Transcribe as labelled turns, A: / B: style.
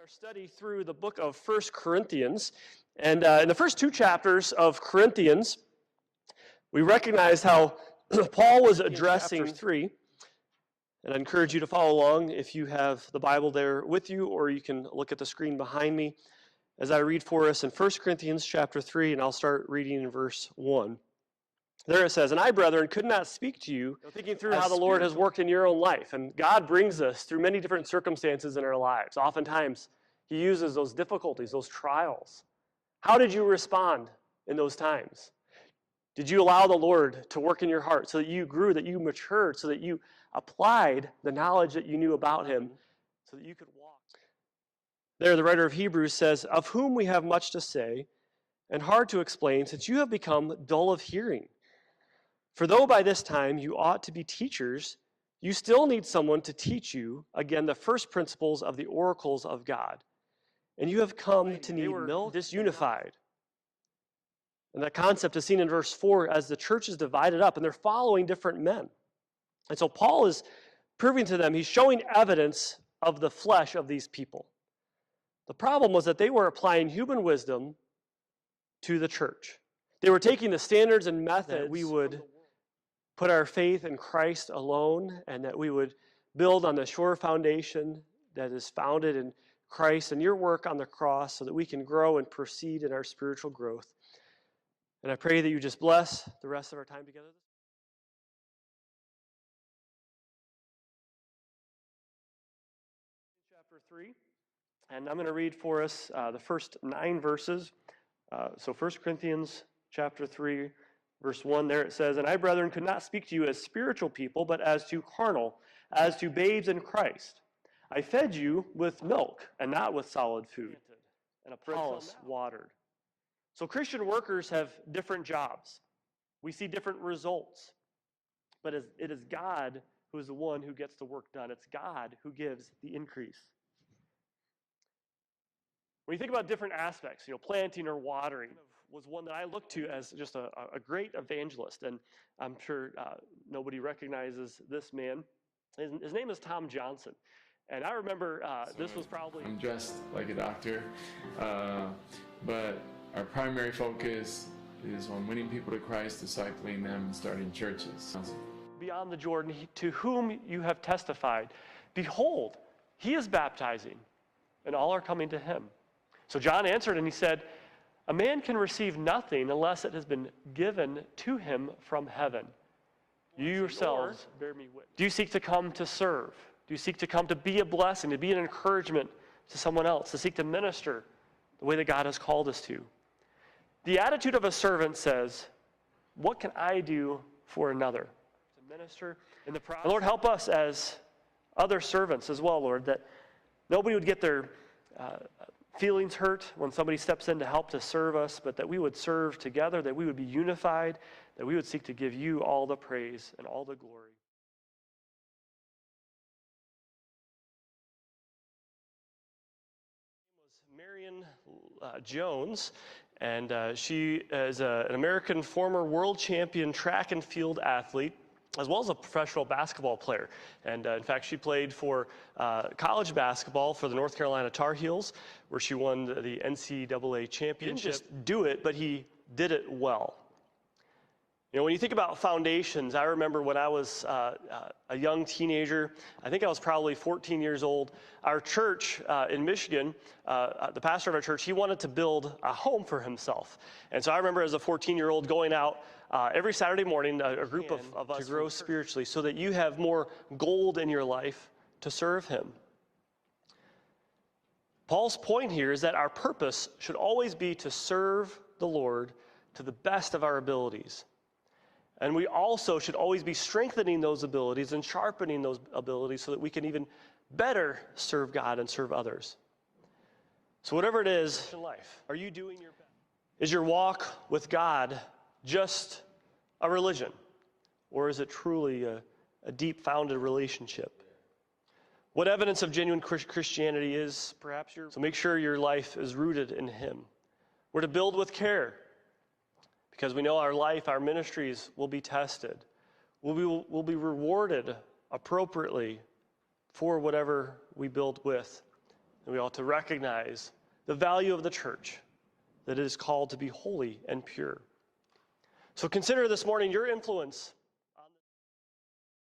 A: Our study through the book of 1 Corinthians. And in the first two chapters of Corinthians, we recognize how Paul was addressing chapter 3. And I encourage you to follow along if you have the Bible there with you, or you can look at the screen behind me as I read for us in 1 Corinthians chapter 3, and I'll start reading in verse 1. There it says, "And I, brethren, could not speak to you," thinking through how the Lord has worked in your own life. And God brings us through many different circumstances in our lives. Oftentimes, He uses those difficulties, those trials. How did you respond in those times? Did you allow the Lord to work in your heart so that you grew, that you matured, so that you applied the knowledge that you knew about Him so that you could walk? There, the writer of Hebrews says, "Of whom we have much to say and hard to explain, since you have become dull of hearing. For though by this time you ought to be teachers, you still need someone to teach you, again, the first principles of the oracles of God. And you have come to need milk, disunified." And that concept is seen in verse 4 as the church is divided up and they're following different men. And so Paul is proving to them, he's showing evidence of the flesh of these people. The problem was that they were applying human wisdom to the church. They were taking the standards and methods that we would put our faith in Christ alone, and that we would build on the sure foundation that is founded in Christ and your work on the cross, so that we can grow and proceed in our spiritual growth. And I pray that you just bless the rest of our time together. Chapter 3, and I'm going to read for us the first 9 verses. So 1 Corinthians chapter 3, verse 1, there it says, "And I, brethren, could not speak to you as spiritual people, but as to carnal, as to babes in Christ. I fed you with milk and not with solid food, and Apollos watered." So Christian workers have different jobs. We see different results. But it is God who is the one who gets the work done. It's God who gives the increase. When you think about different aspects, planting or watering was one that I looked to as just a great evangelist. And I'm sure nobody recognizes this man. His name is Tom Johnson. And I remember this was probably...
B: I'm dressed like a doctor, but our primary focus is on winning people to Christ, discipling them, and starting churches.
A: Beyond the Jordan, to whom you have testified, behold, he is baptizing, and all are coming to him. So John answered and he said, "A man can receive nothing unless it has been given to him from heaven. You yourselves bear me witness." Do you seek to come to serve? Do you seek to come to be a blessing, to be an encouragement to someone else, to seek to minister the way that God has called us to? The attitude of a servant says, "What can I do for another?" To minister in the process. And Lord, help us as other servants as well, Lord, that nobody would get their feelings hurt when somebody steps in to help to serve us, but that we would serve together, that we would be unified, that we would seek to give you all the praise and all the glory. Marion Jones, and she is an American former world champion track and field athlete, as well as a professional basketball player. And in fact, she played for college basketball for the North Carolina Tar Heels, where she won the NCAA championship. He didn't just do it, but he did it well. When you think about foundations, I remember when I was a young teenager, I think I was probably 14 years old, our church in Michigan, the pastor of our church, he wanted to build a home for himself. And so I remember as a 14-year-old going out every Saturday morning, a group of us to grow spiritually so that you have more gold in your life to serve him. Paul's point here is that our purpose should always be to serve the Lord to the best of our abilities. And we also should always be strengthening those abilities and sharpening those abilities so that we can even better serve God and serve others. So whatever it is in life, are you doing your best? Is your walk with God just a religion? Or is it truly a deep-founded relationship? What evidence of genuine Christianity is perhaps your... So make sure your life is rooted in Him. We're to build with care, because we know our life, our ministries will be tested. We'll be rewarded appropriately for whatever we build with. And we ought to recognize the value of the church, that it is called to be holy and pure. So consider this morning your influence